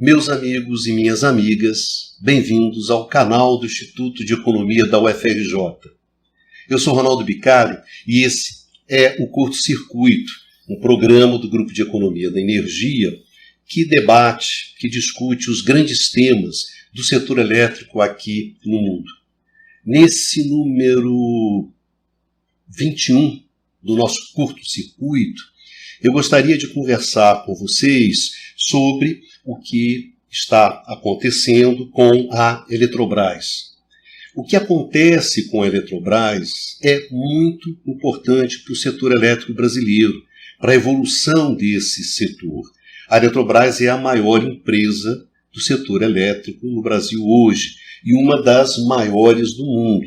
Meus amigos e minhas amigas, bem-vindos ao canal do Instituto de Economia da UFRJ. Eu sou Ronaldo Bicário e esse é o Curto Circuito, um programa do Grupo de Economia da Energia que debate, que discute os grandes temas do setor elétrico aqui no mundo. Nesse número 21 do nosso Curto Circuito, eu gostaria de conversar com vocês sobre o que está acontecendo com a Eletrobras. O que acontece com a Eletrobras é muito importante para o setor elétrico brasileiro, para a evolução desse setor. A Eletrobras é a maior empresa do setor elétrico no Brasil hoje e uma das maiores do mundo.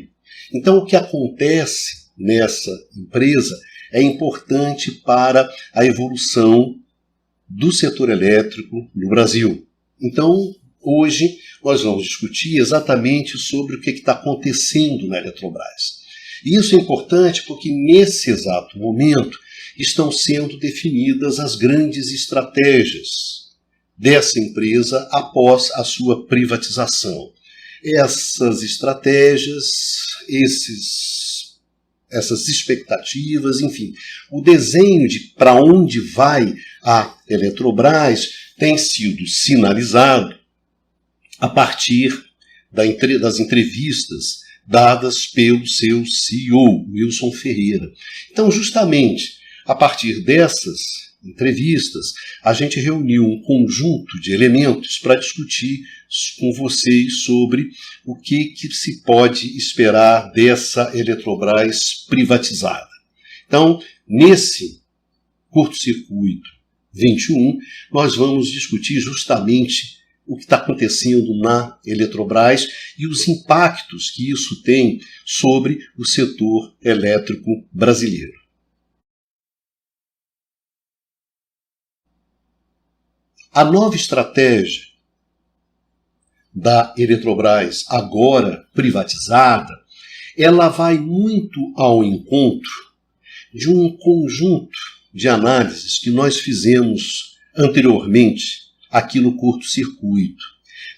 Então, o que acontece nessa empresa é importante para a evolução do setor elétrico no Brasil. Então, hoje, nós vamos discutir exatamente sobre o que está acontecendo na Eletrobras. E isso é importante porque, nesse exato momento, estão sendo definidas as grandes estratégias dessa empresa após a sua privatização. Essas estratégias, essas expectativas, enfim, o desenho de para onde vai a Eletrobras tem sido sinalizado a partir das entrevistas dadas pelo seu CEO, Wilson Ferreira. Então, justamente, a partir dessas entrevistas, a gente reuniu um conjunto de elementos para discutir com vocês sobre o que se pode esperar dessa Eletrobras privatizada. Então, nesse curto-circuito 21, nós vamos discutir justamente o que está acontecendo na Eletrobras e os impactos que isso tem sobre o setor elétrico brasileiro. A nova estratégia da Eletrobras, agora privatizada, ela vai muito ao encontro de um conjunto de análises que nós fizemos anteriormente aqui no curto-circuito.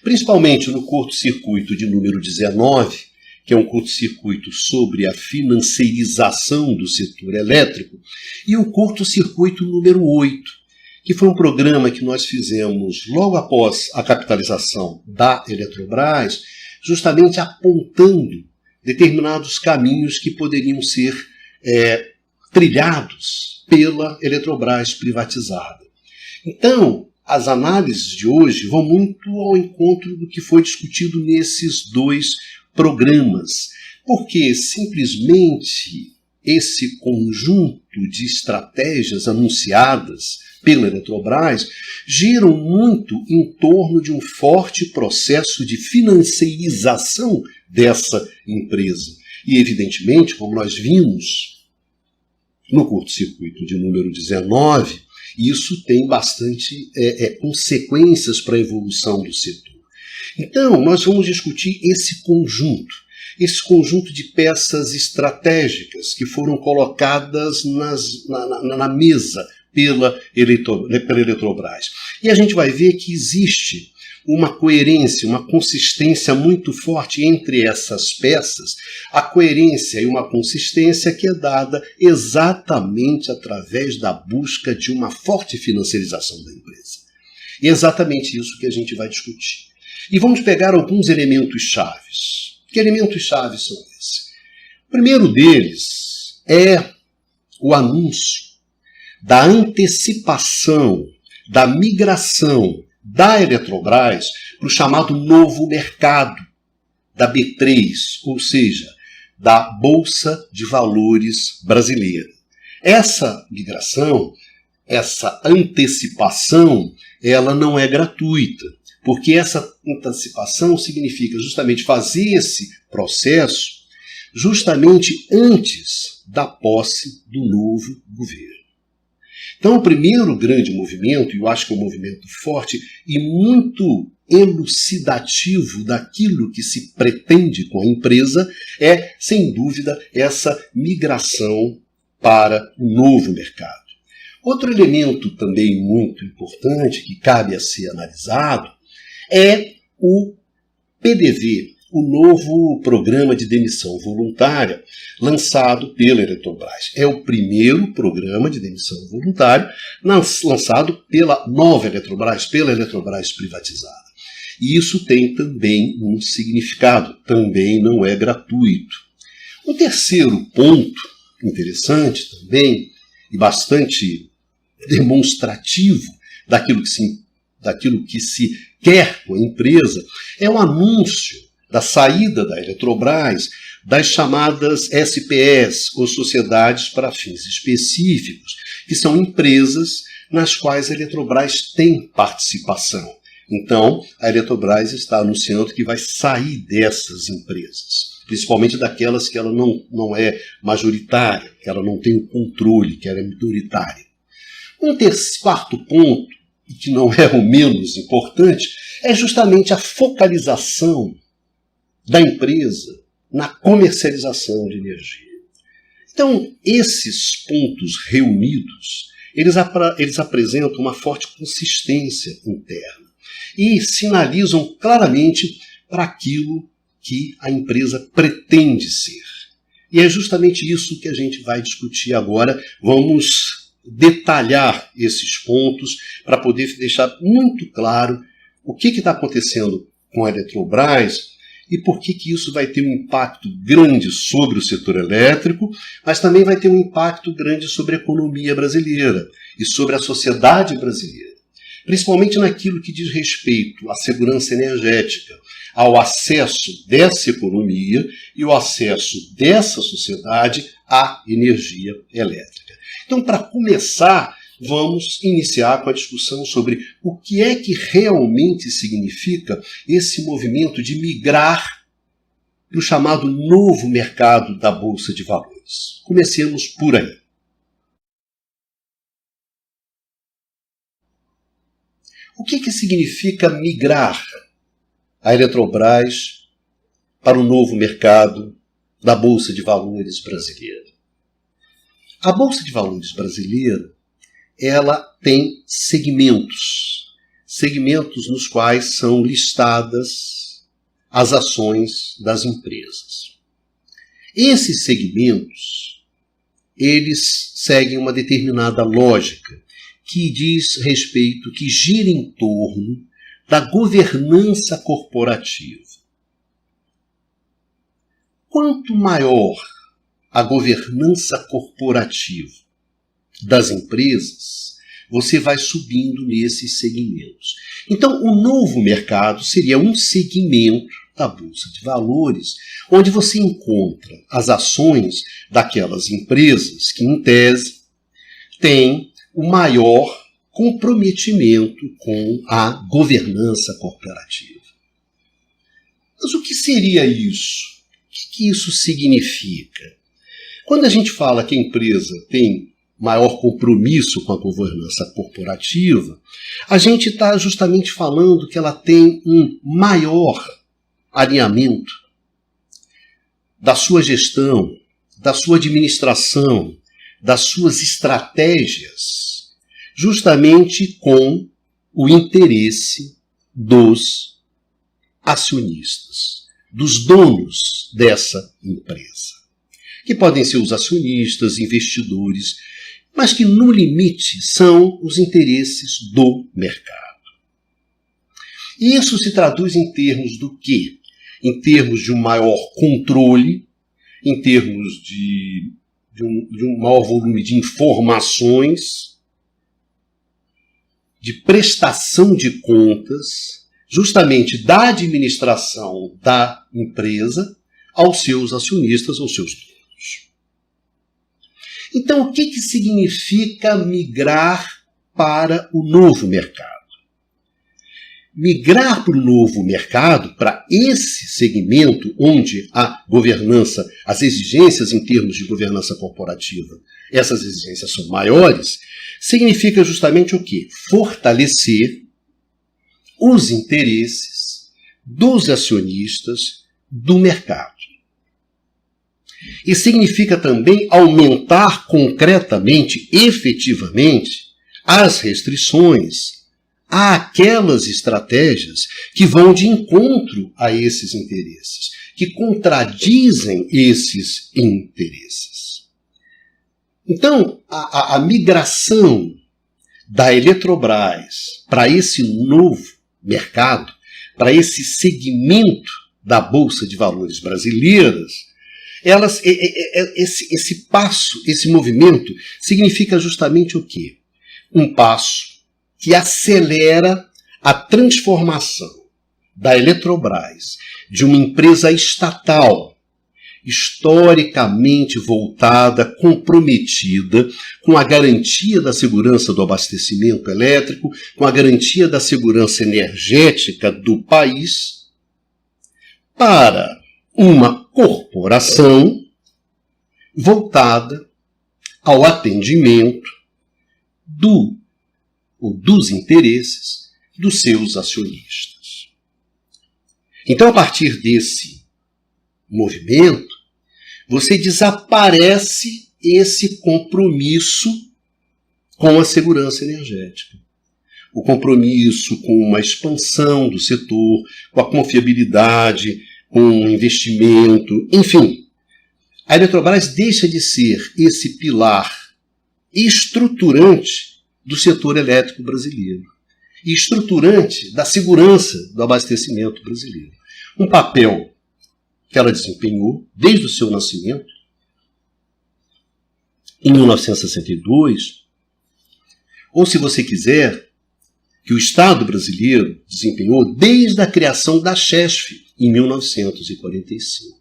Principalmente no curto-circuito de número 19, que é um curto-circuito sobre a financeirização do setor elétrico, e o curto-circuito número 8, que foi um programa que nós fizemos logo após a capitalização da Eletrobras, justamente apontando determinados caminhos que poderiam ser trilhados pela Eletrobras privatizada. Então, as análises de hoje vão muito ao encontro do que foi discutido nesses dois programas, porque simplesmente esse conjunto de estratégias anunciadas pela Eletrobras giram muito em torno de um forte processo de financeirização dessa empresa. E, evidentemente, como nós vimos no curto-circuito de número 19, isso tem bastante consequências para a evolução do setor. Então, nós vamos discutir esse conjunto de peças estratégicas que foram colocadas na mesa pela Eletrobras. E a gente vai ver que existe uma coerência, uma consistência muito forte entre essas peças, a coerência e uma consistência que é dada exatamente através da busca de uma forte financiarização da empresa. E é exatamente isso que a gente vai discutir. E vamos pegar alguns elementos chaves. Que elementos chaves são esses? O primeiro deles é o anúncio da antecipação, da migração da Eletrobras para o chamado novo mercado da B3, ou seja, da Bolsa de Valores brasileira. Essa migração, essa antecipação, ela não é gratuita, porque essa antecipação significa justamente fazer esse processo justamente antes da posse do novo governo. Então, o primeiro grande movimento, e eu acho que é um movimento forte e muito elucidativo daquilo que se pretende com a empresa, é, sem dúvida, essa migração para o novo mercado. Outro elemento também muito importante que cabe a ser analisado é o PDV, o novo programa de demissão voluntária lançado pela Eletrobras. É o primeiro programa de demissão voluntária lançado pela nova Eletrobras, pela Eletrobras privatizada. E isso tem também um significado, também não é gratuito. Um terceiro ponto interessante também, e bastante demonstrativo daquilo que se quer com a empresa, é o anúncio da saída da Eletrobras das chamadas SPS, ou Sociedades para Fins Específicos, que são empresas nas quais a Eletrobras tem participação. Então, a Eletrobras está anunciando que vai sair dessas empresas, principalmente daquelas que ela não é majoritária, que ela não tem o controle, que ela é minoritária. Quarto ponto, e que não é o menos importante, é justamente a focalização da empresa na comercialização de energia. Então, esses pontos reunidos, eles apresentam uma forte consistência interna e sinalizam claramente para aquilo que a empresa pretende ser. E é justamente isso que a gente vai discutir agora. Vamos detalhar esses pontos para poder deixar muito claro o que está acontecendo com a Eletrobras e por que isso vai ter um impacto grande sobre o setor elétrico, mas também vai ter um impacto grande sobre a economia brasileira e sobre a sociedade brasileira, principalmente naquilo que diz respeito à segurança energética, ao acesso dessa economia e o acesso dessa sociedade à energia elétrica. Então, para começar, vamos iniciar com a discussão sobre o que é que realmente significa esse movimento de migrar para o chamado novo mercado da Bolsa de Valores. Comecemos por aí. O que significa migrar a Eletrobras para o novo mercado da Bolsa de Valores brasileira? A Bolsa de Valores brasileira, ela tem segmentos nos quais são listadas as ações das empresas. Esses segmentos, eles seguem uma determinada lógica que diz respeito, que gira em torno da governança corporativa. Quanto maior a governança corporativa das empresas, você vai subindo nesses segmentos. Então, o novo mercado seria um segmento da Bolsa de Valores, onde você encontra as ações daquelas empresas que, em tese, têm o maior comprometimento com a governança corporativa. Mas o que seria isso? O que isso significa? Quando a gente fala que a empresa tem maior compromisso com a governança corporativa, a gente está justamente falando que ela tem um maior alinhamento da sua gestão, da sua administração, das suas estratégias, justamente com o interesse dos acionistas, dos donos dessa empresa, que podem ser os acionistas, investidores, mas que no limite são os interesses do mercado. E isso se traduz em termos do quê? Em termos de um maior controle, em termos de um maior volume de informações, de prestação de contas, justamente da administração da empresa aos seus acionistas, aos seus donos. Então, o que significa migrar para o novo mercado? Migrar para o novo mercado, para esse segmento onde a governança, as exigências em termos de governança corporativa, essas exigências são maiores, significa justamente o quê? Fortalecer os interesses dos acionistas do mercado. E significa também aumentar concretamente, efetivamente, as restrições àquelas estratégias que vão de encontro a esses interesses, que contradizem esses interesses. Então, a migração da Eletrobras para esse novo mercado, para esse segmento da Bolsa de Valores brasileiras, esse passo, esse movimento, significa justamente o quê? Um passo que acelera a transformação da Eletrobras de uma empresa estatal, historicamente voltada, comprometida com a garantia da segurança do abastecimento elétrico, com a garantia da segurança energética do país, para uma corporação voltada ao atendimento dos interesses dos seus acionistas. Então, a partir desse movimento, você desaparece esse compromisso com a segurança energética. O compromisso com uma expansão do setor, com a confiabilidade, com o investimento, enfim. A Eletrobras deixa de ser esse pilar estruturante do setor elétrico brasileiro e estruturante da segurança do abastecimento brasileiro. Um papel que ela desempenhou desde o seu nascimento, em 1962, ou, se você quiser, que o Estado brasileiro desempenhou desde a criação da Chesf, em 1945.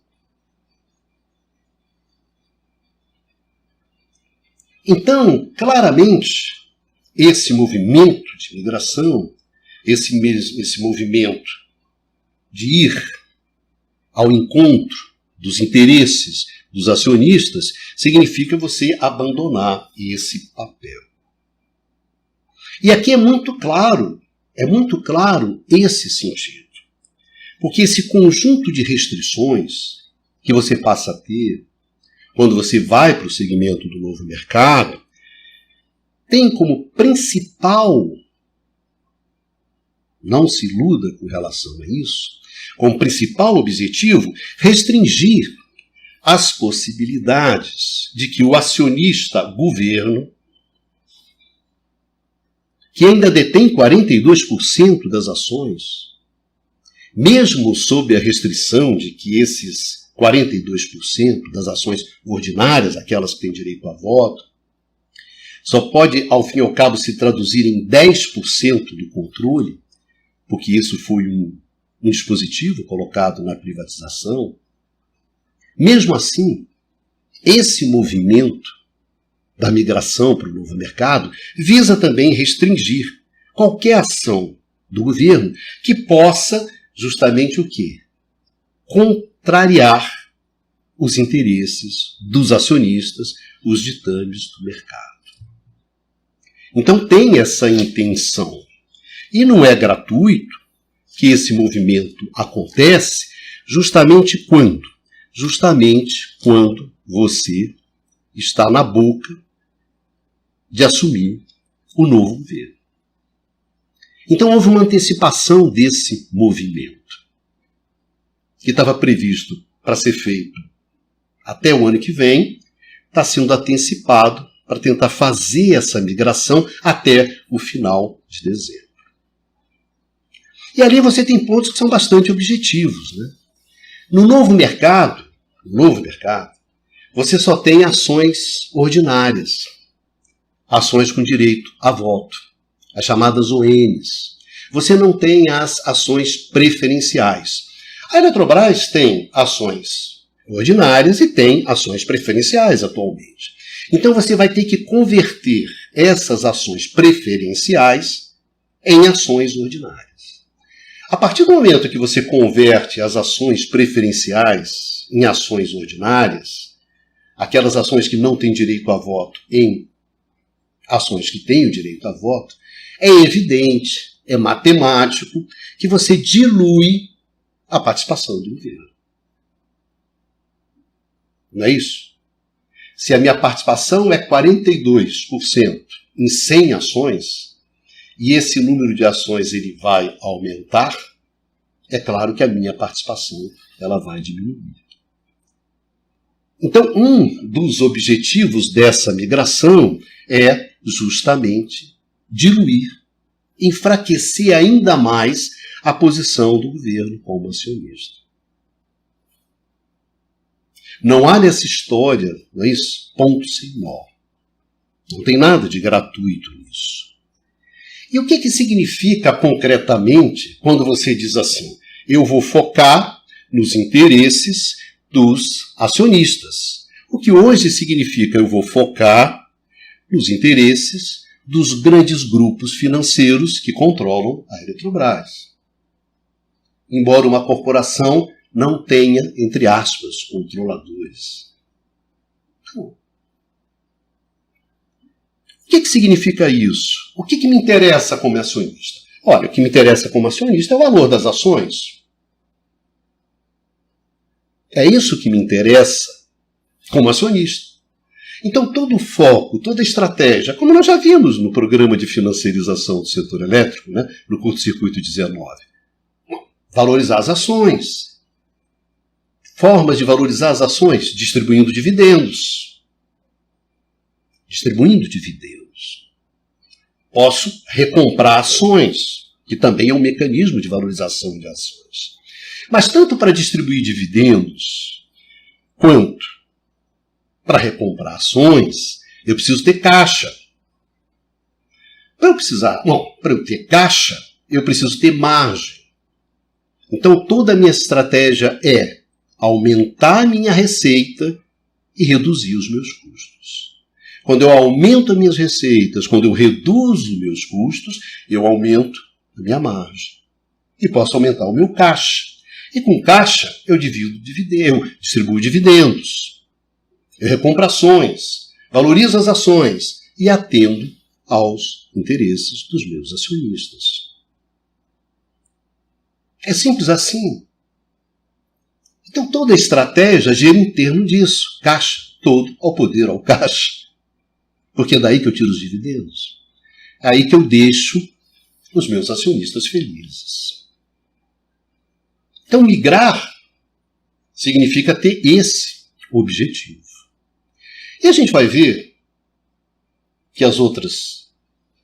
Então, claramente, esse movimento de migração, esse movimento de ir ao encontro dos interesses dos acionistas, significa você abandonar esse papel. E aqui é muito claro esse sentido. Porque esse conjunto de restrições que você passa a ter quando você vai para o segmento do novo mercado, tem como principal, não se iluda com relação a isso, como principal objetivo, restringir as possibilidades de que o acionista governo, que ainda detém 42% das ações, mesmo sob a restrição de que esses 42% das ações ordinárias, aquelas que têm direito a voto, só pode, ao fim e ao cabo, se traduzir em 10% do controle, porque isso foi um dispositivo colocado na privatização. Mesmo assim, esse movimento da migração para o novo mercado visa também restringir qualquer ação do governo que possa justamente o quê? Contrariar os interesses dos acionistas, os ditames do mercado. Então tem essa intenção. E não é gratuito que esse movimento acontece justamente quando? Justamente quando você está na boca de assumir o novo governo. Então houve uma antecipação desse movimento, que estava previsto para ser feito até o ano que vem, está sendo antecipado para tentar fazer essa migração até o final de dezembro. E ali você tem pontos que são bastante objetivos, né? No novo mercado, você só tem ações ordinárias, ações com direito a voto, as chamadas ONs. Você não tem as ações preferenciais. A Eletrobras tem ações ordinárias e tem ações preferenciais atualmente. Então você vai ter que converter essas ações preferenciais em ações ordinárias. A partir do momento que você converte as ações preferenciais em ações ordinárias, aquelas ações que não têm direito a voto em ações que têm o direito a voto, é evidente, é matemático, que você dilui a participação do governo. Não é isso? Se a minha participação é 42% em 100 ações, e esse número de ações ele vai aumentar, é claro que a minha participação ela vai diminuir. Então, um dos objetivos dessa migração é justamente diluir, enfraquecer ainda mais a posição do governo como acionista. Não há nessa história, não é isso? Ponto sem nó. Não tem nada de gratuito nisso. E o que significa concretamente quando você diz assim, eu vou focar nos interesses dos acionistas? O que hoje significa eu vou focar nos interesses dos grandes grupos financeiros que controlam a Eletrobras. Embora uma corporação não tenha, entre aspas, controladores. Então, o que significa isso? O que me interessa como acionista? Olha, o que me interessa como acionista é o valor das ações. É isso que me interessa como acionista. Então, todo o foco, toda a estratégia, como nós já vimos no programa de financiarização do setor elétrico, né, no curto-circuito 19, valorizar as ações. Formas de valorizar as ações, distribuindo dividendos. Distribuindo dividendos. Posso recomprar ações, que também é um mecanismo de valorização de ações. Mas tanto para distribuir dividendos, quanto para recomprar ações, eu preciso ter caixa. Para eu ter caixa, eu preciso ter margem. Então toda a minha estratégia é aumentar a minha receita e reduzir os meus custos. Quando eu aumento as minhas receitas, quando eu reduzo meus custos, eu aumento a minha margem. E posso aumentar o meu caixa. E com caixa, eu distribuo dividendos. Eu recompro ações, valorizo as ações e atendo aos interesses dos meus acionistas. É simples assim. Então toda a estratégia gira em torno disso. Caixa, todo ao poder ao caixa. Porque é daí que eu tiro os dividendos. É aí que eu deixo os meus acionistas felizes. Então migrar significa ter esse objetivo. E a gente vai ver que as outras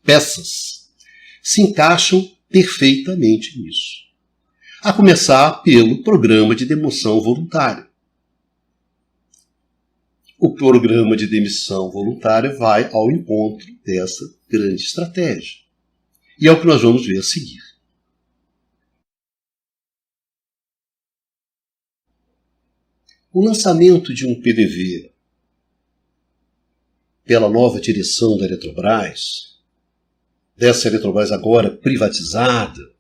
peças se encaixam perfeitamente nisso. A começar pelo programa de demissão voluntária. O programa de demissão voluntária vai ao encontro dessa grande estratégia. E é o que nós vamos ver a seguir. O lançamento de um PDV pela nova direção da Eletrobras, dessa Eletrobras agora privatizada,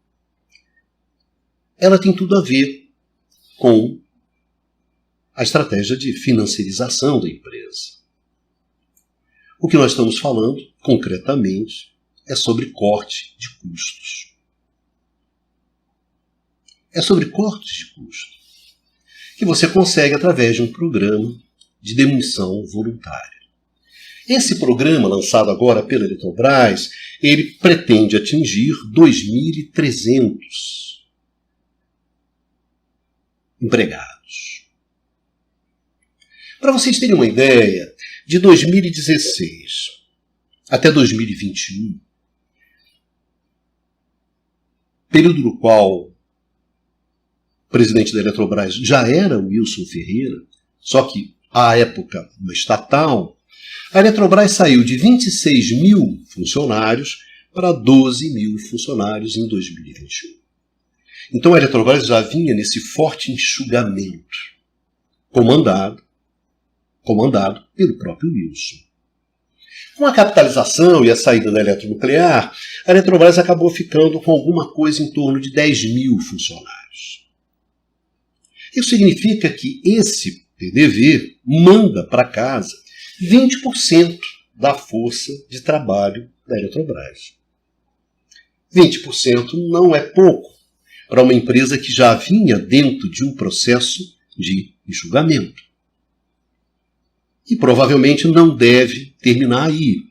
ela tem tudo a ver com a estratégia de financiarização da empresa. O que nós estamos falando, concretamente, é sobre corte de custos. É sobre cortes de custos que você consegue através de um programa de demissão voluntária. Esse programa, lançado agora pela Eletrobras, ele pretende atingir 2.300 empregados. Para vocês terem uma ideia, de 2016 até 2021, período no qual o presidente da Eletrobras já era o Wilson Ferreira, só que, à época, uma estatal, a Eletrobras saiu de 26 mil funcionários para 12 mil funcionários em 2021. Então a Eletrobras já vinha nesse forte enxugamento, comandado pelo próprio Wilson. Com a capitalização e a saída da eletronuclear, a Eletrobras acabou ficando com alguma coisa em torno de 10 mil funcionários. Isso significa que esse PDV manda para casa 20% da força de trabalho da Eletrobras. 20% não é pouco para uma empresa que já vinha dentro de um processo de enxugamento. E provavelmente não deve terminar aí.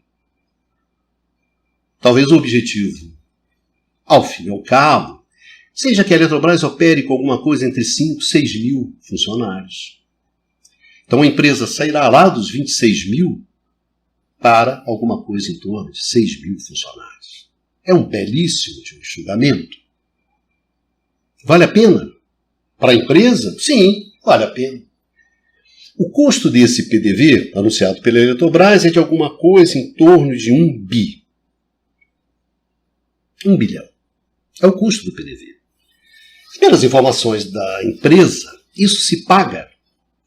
Talvez o objetivo, ao fim e ao cabo, seja que a Eletrobras opere com alguma coisa entre 5 e 6 mil funcionários. Então a empresa sairá lá dos 26 mil para alguma coisa em torno de 6 mil funcionários. É um belíssimo de um enxugamento. Vale a pena? Para a empresa? Sim, vale a pena. O custo desse PDV, anunciado pela Eletrobras, é de alguma coisa em torno de 1 bi. 1 bilhão. É o custo do PDV. Pelas informações da empresa, isso se paga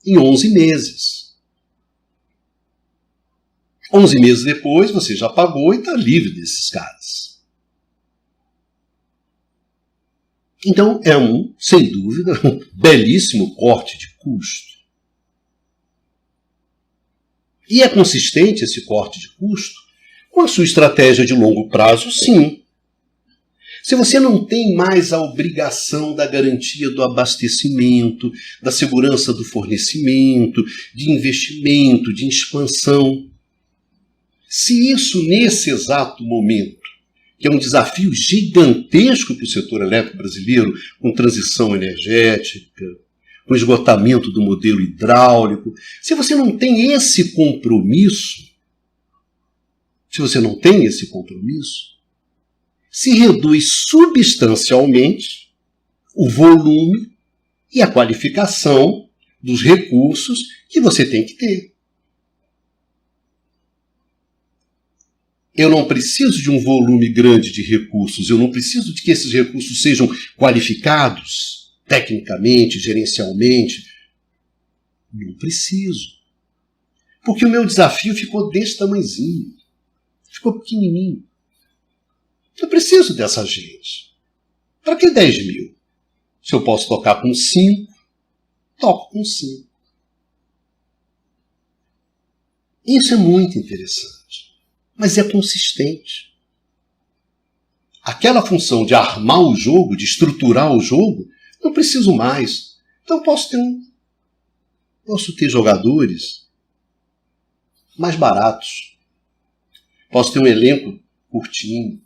em 11 meses. 11 meses depois, você já pagou e está livre desses caras. Então, é sem dúvida, um belíssimo corte de custo. E é consistente esse corte de custo com a sua estratégia de longo prazo, sim. Se você não tem mais a obrigação da garantia do abastecimento, da segurança do fornecimento, de investimento, de expansão, se isso nesse exato momento, que é um desafio gigantesco para o setor elétrico brasileiro, com transição energética, com esgotamento do modelo hidráulico, se você não tem esse compromisso, se reduz substancialmente o volume e a qualificação dos recursos que você tem que ter. Eu não preciso de um volume grande de recursos, eu não preciso de que esses recursos sejam qualificados tecnicamente, gerencialmente. Não preciso. Porque o meu desafio ficou desse tamanhozinho. Ficou pequenininho. Eu preciso dessa gente. Para que 10 mil? Se eu posso tocar com 5, toco com 5. Isso é muito interessante. Mas é consistente. Aquela função de armar o jogo, de estruturar o jogo, não preciso mais. Então posso ter jogadores mais baratos. Posso ter um elenco curtinho.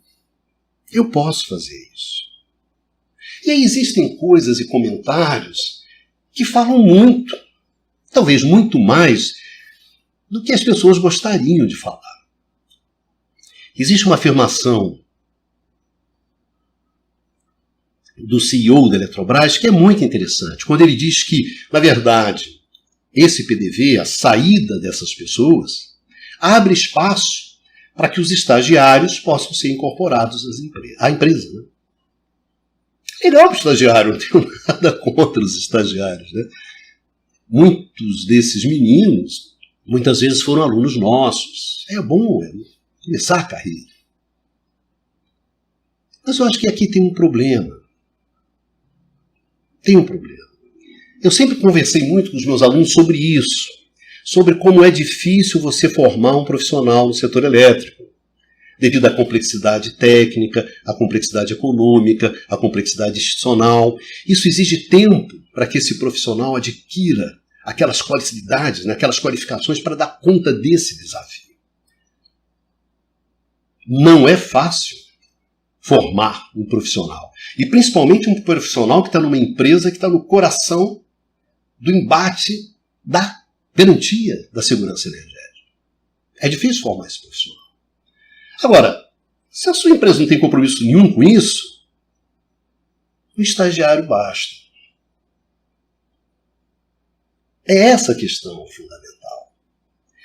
Eu posso fazer isso. E aí existem coisas e comentários que falam muito, talvez muito mais, do que as pessoas gostariam de falar. Existe uma afirmação do CEO da Eletrobras que é muito interessante, quando ele diz que, na verdade, esse PDV, a saída dessas pessoas, abre espaço para que os estagiários possam ser incorporados à empresa. Né? Legal para o estagiário, não tenho nada contra os estagiários. Né? Muitos desses meninos, muitas vezes foram alunos nossos. É bom começar a carreira. Mas eu acho que aqui tem um problema. Eu sempre conversei muito com os meus alunos sobre isso, sobre como é difícil você formar um profissional no setor elétrico, devido à complexidade técnica, à complexidade econômica, à complexidade institucional. Isso exige tempo para que esse profissional adquira aquelas qualidades, aquelas qualificações para dar conta desse desafio. Não é fácil formar um profissional. E principalmente um profissional que está numa empresa que está no coração do embate da garantia da segurança energética. É difícil formar esse profissional. Agora, se a sua empresa não tem compromisso nenhum com isso, o estagiário basta. É essa a questão fundamental.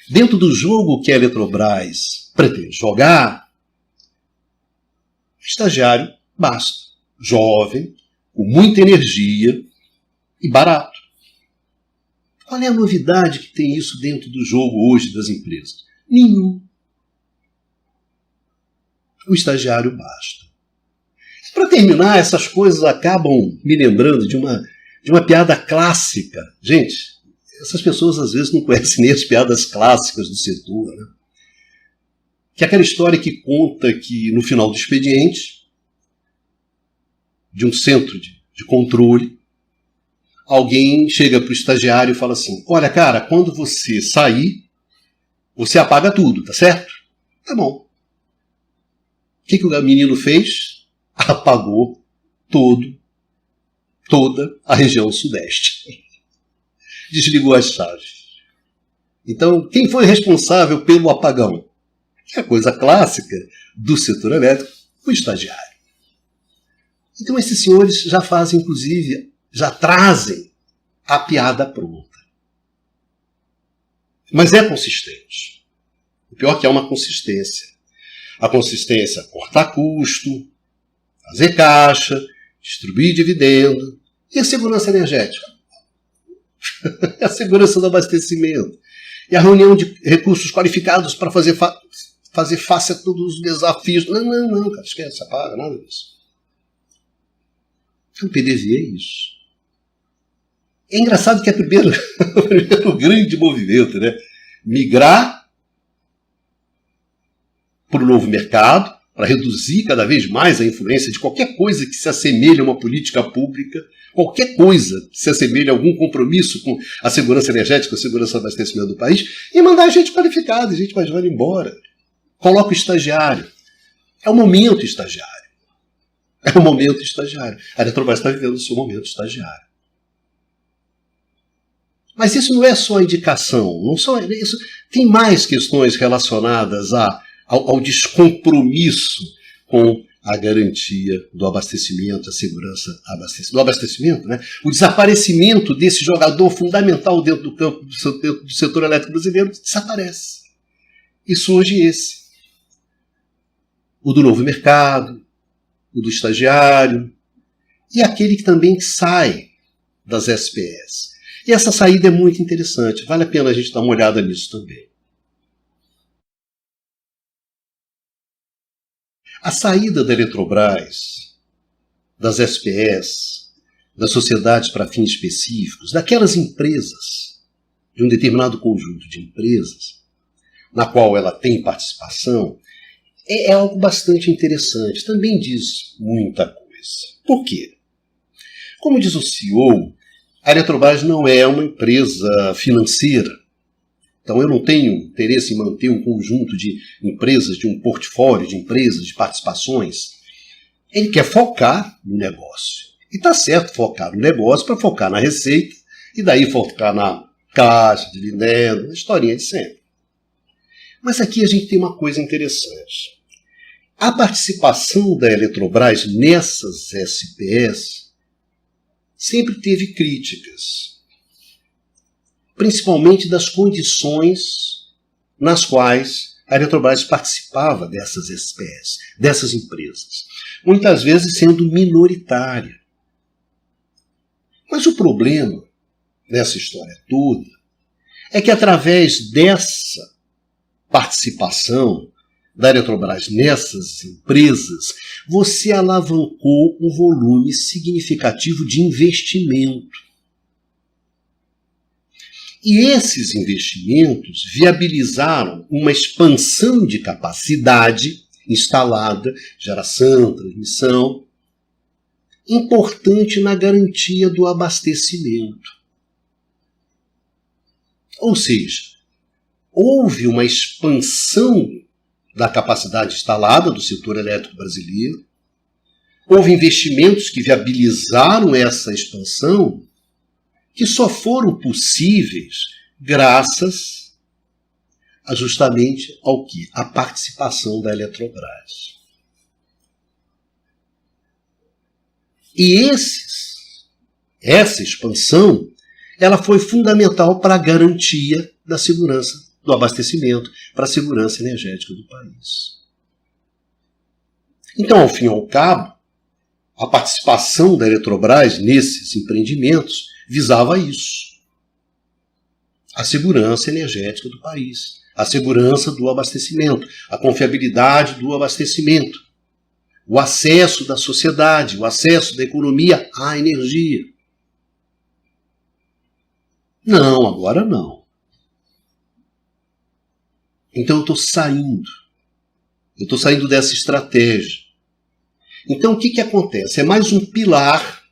Dentro do jogo que a Eletrobras pretende jogar, estagiário basta. Jovem, com muita energia e barato. Qual é a novidade que tem isso dentro do jogo hoje das empresas? Nenhum. O estagiário basta. Para terminar, essas coisas acabam me lembrando de uma piada clássica. Gente, essas pessoas às vezes não conhecem nem as piadas clássicas do setor, né? Que é aquela história que conta que no final do expediente, de um centro de controle, alguém chega para o estagiário e fala assim: olha, cara, quando você sair, você apaga tudo, tá certo? Tá bom. que o menino fez? Apagou toda a região sudeste. Desligou as chaves. Então, quem foi responsável pelo apagão? Que é a coisa clássica do setor elétrico, o estagiário. Então, esses senhores já fazem, inclusive, já trazem a piada pronta. Mas é consistente. O pior é que é uma consistência. A consistência é cortar custo, fazer caixa, distribuir dividendo. E a segurança energética? A segurança do abastecimento. E a reunião de recursos qualificados para fazer face a todos os desafios. Não, cara, esquece, apaga, nada disso. O PDV é isso. É engraçado que é o primeiro grande movimento, né? Migrar para o novo mercado, para reduzir cada vez mais a influência de qualquer coisa que se assemelhe a uma política pública, qualquer coisa que se assemelhe a algum compromisso com a segurança energética, a segurança do abastecimento do país, e mandar gente qualificada, gente mais velha embora. Coloca o estagiário. É o momento estagiário. É o momento estagiário. A Eletrobras está vivendo o seu momento estagiário. Mas isso não é só indicação. Não só isso. Tem mais questões relacionadas ao descompromisso com a garantia do abastecimento, a segurança do abastecimento, né? O desaparecimento desse jogador fundamental dentro do campo do setor elétrico brasileiro desaparece. E surge esse. O do novo mercado, o do estagiário, e aquele que também sai das SPS. E essa saída é muito interessante, vale a pena a gente dar uma olhada nisso também. A saída da Eletrobras, das SPS, das sociedades para fins específicos, daquelas empresas, de um determinado conjunto de empresas, na qual ela tem participação, é algo bastante interessante. Também diz muita coisa. Por quê? Como diz o CEO, a Eletrobras não é uma empresa financeira. Então eu não tenho interesse em manter um conjunto de empresas, de um portfólio de empresas, de participações. Ele quer focar no negócio. E está certo focar no negócio para focar na receita e daí focar na caixa, dividendo, na historinha de sempre. Mas aqui a gente tem uma coisa interessante. A participação da Eletrobras nessas SPS sempre teve críticas, principalmente das condições nas quais a Eletrobras participava dessas SPS, dessas empresas, muitas vezes sendo minoritária. Mas o problema dessa história toda é que através dessa participação da Eletrobras nessas empresas, você alavancou um volume significativo de investimento. E esses investimentos viabilizaram uma expansão de capacidade instalada, geração, transmissão, importante na garantia do abastecimento. Ou seja, houve uma expansão da capacidade instalada do setor elétrico brasileiro, houve investimentos que viabilizaram essa expansão, que só foram possíveis graças justamente ao que? A participação da Eletrobras. E essa expansão, ela foi fundamental para a garantia da segurança do abastecimento, para a segurança energética do país. Então, ao fim e ao cabo, a participação da Eletrobras nesses empreendimentos visava isso. A segurança energética do país, a segurança do abastecimento, a confiabilidade do abastecimento, o acesso da sociedade, o acesso da economia à energia. Não, agora não. Então eu estou saindo. Eu estou saindo dessa estratégia. Então o que acontece? É mais um pilar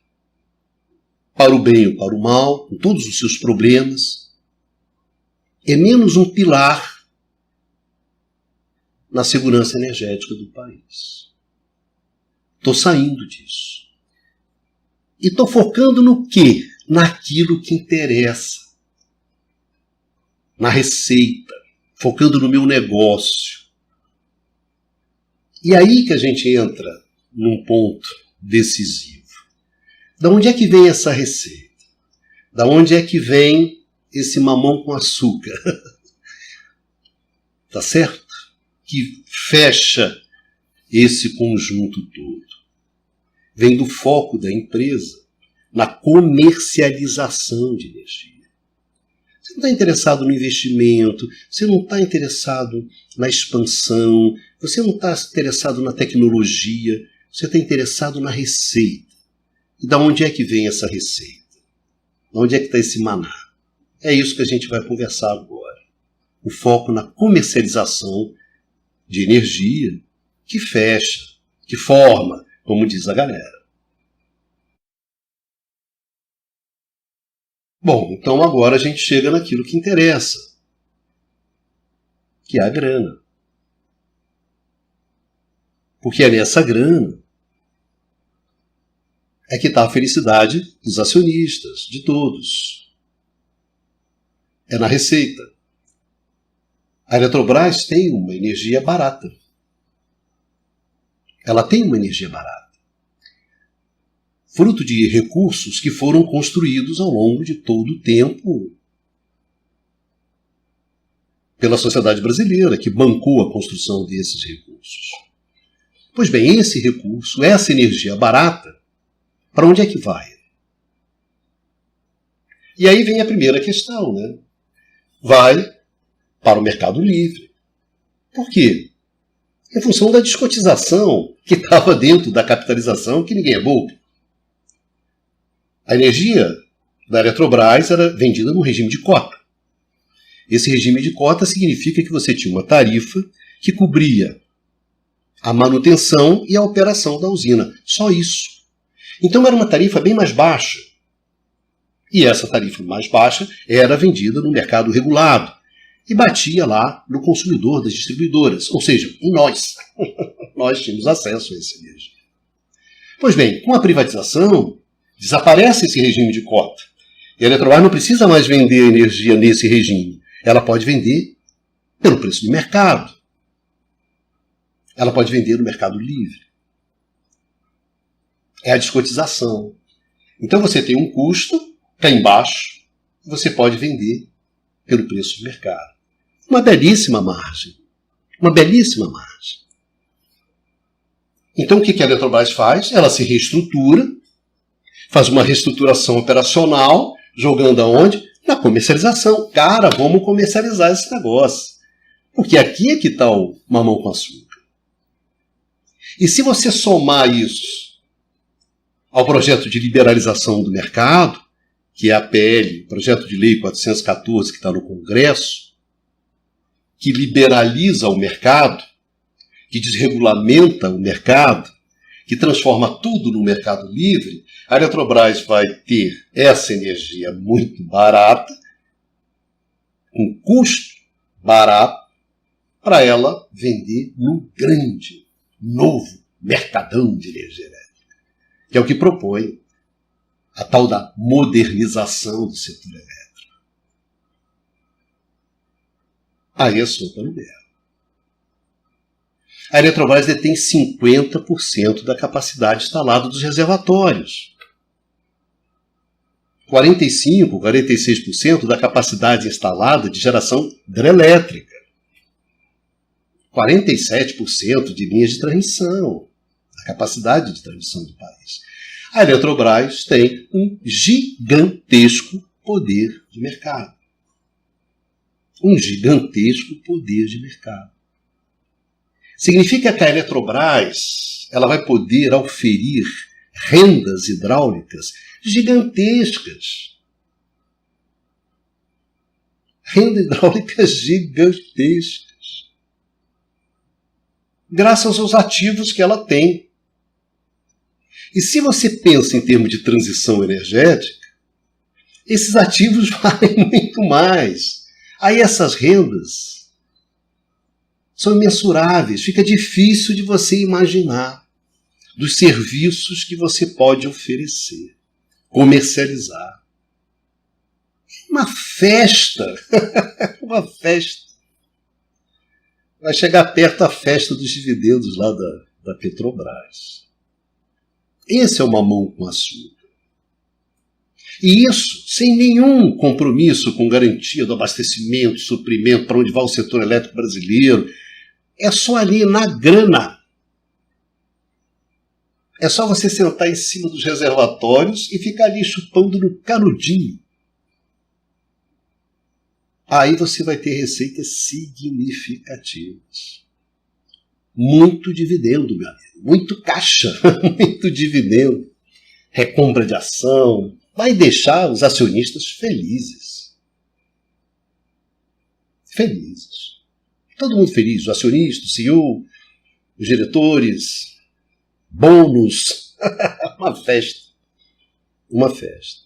para o bem ou para o mal, com todos os seus problemas. É menos um pilar na segurança energética do país. Estou saindo disso. E estou focando no quê? Naquilo que interessa. Na receita. Focando no meu negócio. E aí que a gente entra num ponto decisivo. Da onde é que vem essa receita? Da onde é que vem esse mamão com açúcar? Tá certo? Que fecha esse conjunto todo. Vem do foco da empresa na comercialização de energia. Você não está interessado no investimento, você não está interessado na expansão, você não está interessado na tecnologia, você está interessado na receita. E da onde é que vem essa receita? De onde é que está esse maná? É isso que a gente vai conversar agora. O foco na comercialização de energia que fecha, que forma, como diz a galera. Bom, então agora a gente chega naquilo que interessa, que é a grana. Porque é nessa grana é que está a felicidade dos acionistas, de todos. É na receita. A Eletrobras tem uma energia barata. Ela tem uma energia barata. Fruto de recursos que foram construídos ao longo de todo o tempo pela sociedade brasileira, que bancou a construção desses recursos. Pois bem, esse recurso, essa energia barata, para onde é que vai? E aí vem a primeira questão, né? Vai para o mercado livre. Por quê? Em função da descotização que estava dentro da capitalização, que ninguém é bobo. A energia da Eletrobras era vendida no regime de cota. Esse regime de cota significa que você tinha uma tarifa que cobria a manutenção e a operação da usina. Só isso. Então era uma tarifa bem mais baixa. E essa tarifa mais baixa era vendida no mercado regulado e batia lá no consumidor das distribuidoras, ou seja, em nós. Nós tínhamos acesso a essa energia. Pois bem, com a privatização, desaparece esse regime de cota. E a Eletrobras não precisa mais vender energia nesse regime. Ela pode vender pelo preço de mercado. Ela pode vender no mercado livre. É a descotização. Então você tem um custo, cá embaixo, você pode vender pelo preço de mercado. Uma belíssima margem. Uma belíssima margem. Então o que a Eletrobras faz? Ela se reestrutura, faz uma reestruturação operacional, jogando aonde? Na comercialização. Cara, vamos comercializar esse negócio. Porque aqui é que está o mamão com açúcar. E se você somar isso ao projeto de liberalização do mercado, que é a PL, Projeto de Lei 414, que está no Congresso, que liberaliza o mercado, que desregulamenta o mercado, que transforma tudo no mercado livre, a Eletrobras vai ter essa energia muito barata, com custo barato, para ela vender no grande, novo mercadão de energia elétrica, que é o que propõe a tal da modernização do setor elétrico. Aí é sopa no berro. A Eletrobras detém 50% da capacidade instalada dos reservatórios. 45%, 46% da capacidade instalada de geração hidrelétrica. 47% de linhas de transmissão, a capacidade de transmissão do país. A Eletrobras tem um gigantesco poder de mercado. Um gigantesco poder de mercado. Significa que a Eletrobras ela vai poder oferir rendas hidráulicas gigantescas. Rendas hidráulicas gigantescas. Graças aos ativos que ela tem. E se você pensa em termos de transição energética, esses ativos valem muito mais. Aí essas rendas são imensuráveis. Fica difícil de você imaginar dos serviços que você pode oferecer, comercializar. Uma festa, uma festa. Vai chegar perto a festa dos dividendos lá da Petrobras. Esse é o mamão com açúcar. E isso sem nenhum compromisso com garantia do abastecimento, suprimento, para onde vai o setor elétrico brasileiro. É só ali na grana. É só você sentar em cima dos reservatórios e ficar ali chupando no canudinho. Aí você vai ter receitas significativas. Muito dividendo, meu amigo. Muito caixa, muito dividendo. Recompra de ação. Vai deixar os acionistas felizes. Felizes. Todo mundo feliz. O acionista, o CEO, os diretores, bônus. Uma festa. Uma festa.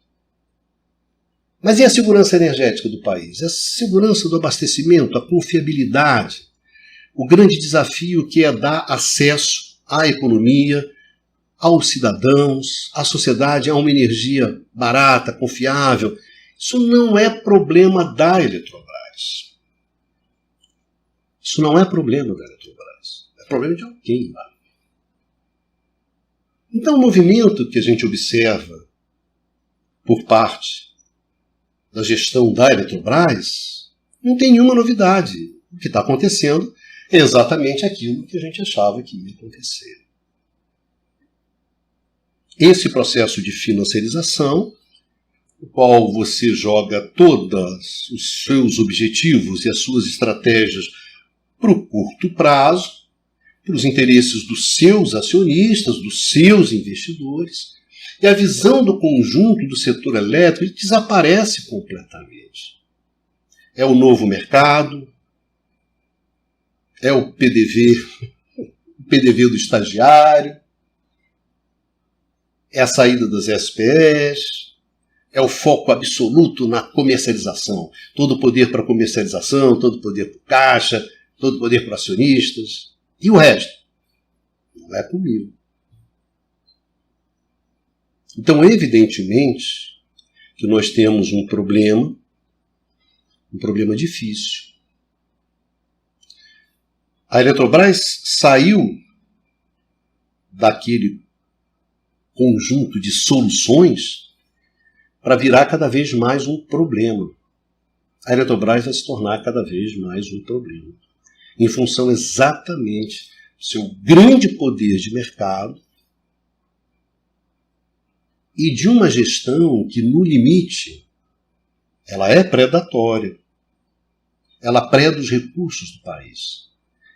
Mas e a segurança energética do país? A segurança do abastecimento, a confiabilidade, o grande desafio que é dar acesso à economia, aos cidadãos, à sociedade, a uma energia barata, confiável. Isso não é problema da Eletrobras. Isso não é problema da Eletrobras. É problema de alguém lá. Então o movimento que a gente observa por parte da gestão da Eletrobras, não tem nenhuma novidade. O que está acontecendo é exatamente aquilo que a gente achava que ia acontecer. Esse processo de financiarização, o qual você joga todos os seus objetivos e as suas estratégias para o curto prazo, para os interesses dos seus acionistas, dos seus investidores, e a visão do conjunto do setor elétrico desaparece completamente. É o novo mercado, é o PDV do estagiário, é a saída das SPEs, é o foco absoluto na comercialização. Todo o poder para a comercialização, todo o poder para o caixa, todo o poder para os acionistas. E o resto? Não é comigo. Então, evidentemente, que nós temos um problema difícil. A Eletrobras saiu daquele conjunto de soluções para virar cada vez mais um problema. A Eletrobras vai se tornar cada vez mais um problema, em função exatamente do seu grande poder de mercado e de uma gestão que, no limite, ela é predatória. Ela preda os recursos do país.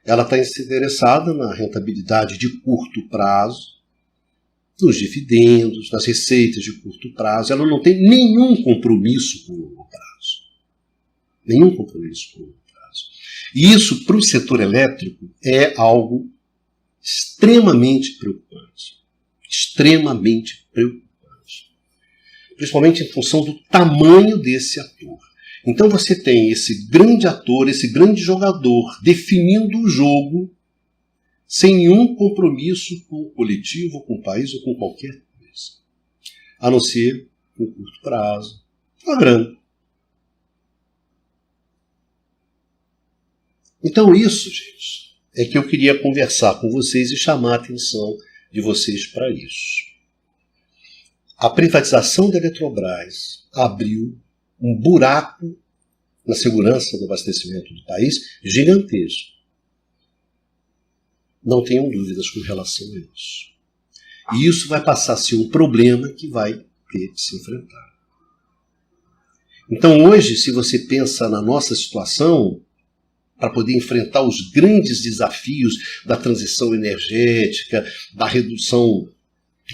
Ela está interessada na rentabilidade de curto prazo, nos dividendos, nas receitas de curto prazo. Ela não tem nenhum compromisso com o longo prazo. Nenhum compromisso com o longo prazo. E isso, para o setor elétrico, é algo extremamente preocupante. Extremamente preocupante. Principalmente em função do tamanho desse ator. Então você tem esse grande ator, esse grande jogador, definindo o jogo sem nenhum compromisso com o coletivo, com o país ou com qualquer coisa. A não ser com curto prazo, com a grana. Então isso, gente, é que eu queria conversar com vocês e chamar a atenção de vocês para isso. A privatização da Eletrobras abriu um buraco na segurança do abastecimento do país gigantesco. Não tenham dúvidas com relação a isso. E isso vai passar a ser um problema que vai ter que se enfrentar. Então hoje, se você pensa na nossa situação, para poder enfrentar os grandes desafios da transição energética, da redução,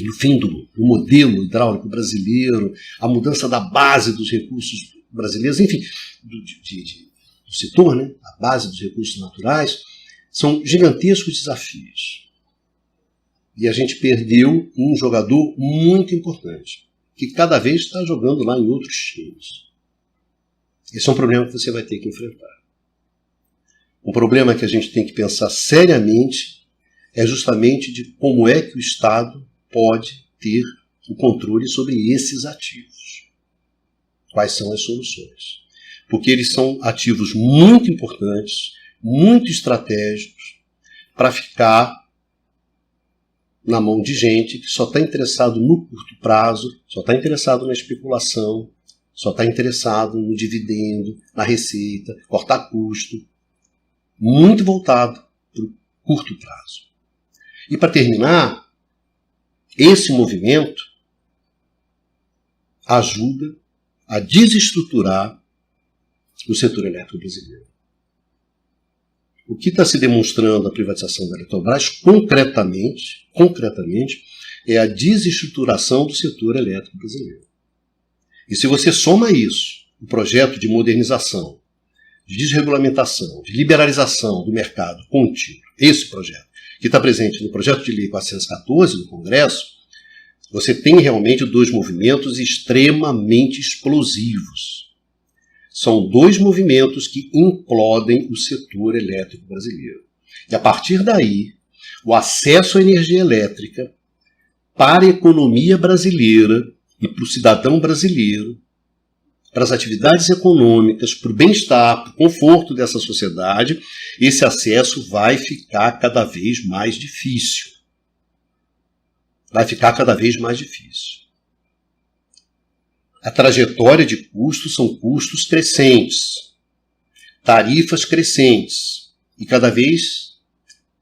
no fim, do modelo hidráulico brasileiro, a mudança da base dos recursos brasileiros, enfim, do setor, né? A base dos recursos naturais, são gigantescos desafios. E a gente perdeu um jogador muito importante, que cada vez está jogando lá em outros times. Esse é um problema que você vai ter que enfrentar. Um problema que a gente tem que pensar seriamente é justamente de como é que o Estado pode ter o controle sobre esses ativos. Quais são as soluções? Porque eles são ativos muito importantes, muito estratégicos, para ficar na mão de gente que só está interessado no curto prazo, só está interessado na especulação, só está interessado no dividendo, na receita, cortar custo, muito voltado para o curto prazo. E para terminar, esse movimento ajuda a desestruturar o setor elétrico brasileiro. O que está se demonstrando na privatização da Eletrobras, concretamente, é a desestruturação do setor elétrico brasileiro. E se você soma isso, o projeto de modernização, de desregulamentação, de liberalização do mercado contínuo, esse projeto, que está presente no projeto de lei 414 do Congresso, você tem realmente dois movimentos extremamente explosivos. São dois movimentos que implodem o setor elétrico brasileiro. E a partir daí, o acesso à energia elétrica para a economia brasileira e para o cidadão brasileiro, para as atividades econômicas, para o bem-estar, para o conforto dessa sociedade, esse acesso vai ficar cada vez mais difícil. Vai ficar cada vez mais difícil. A trajetória de custos são custos crescentes, tarifas crescentes e cada vez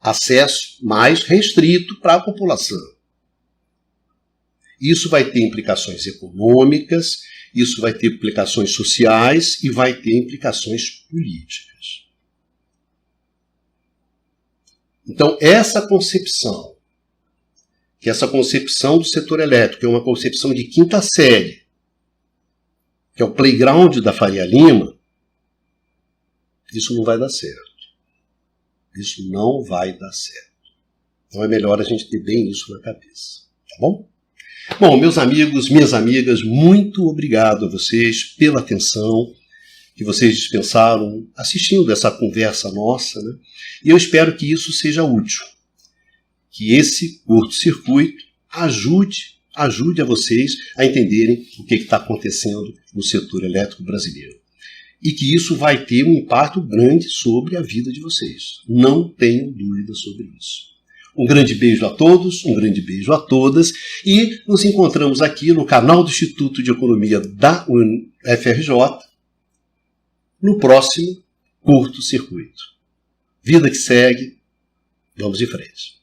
acesso mais restrito para a população. Isso vai ter implicações econômicas, isso vai ter implicações sociais e vai ter implicações políticas. Então, essa concepção do setor elétrico é uma concepção de quinta série, que é o playground da Faria Lima, isso não vai dar certo. Isso não vai dar certo. Então é melhor a gente ter bem isso na cabeça. Tá bom? Bom, meus amigos, minhas amigas, muito obrigado a vocês pela atenção que vocês dispensaram assistindo essa conversa nossa, né? E eu espero que isso seja útil. Que esse curto-circuito ajude a vocês a entenderem o que está acontecendo no setor elétrico brasileiro. E que isso vai ter um impacto grande sobre a vida de vocês. Não tenham dúvida sobre isso. Um grande beijo a todos, um grande beijo a todas e nos encontramos aqui no canal do Instituto de Economia da UFRJ no próximo curto-circuito. Vida que segue, vamos em frente.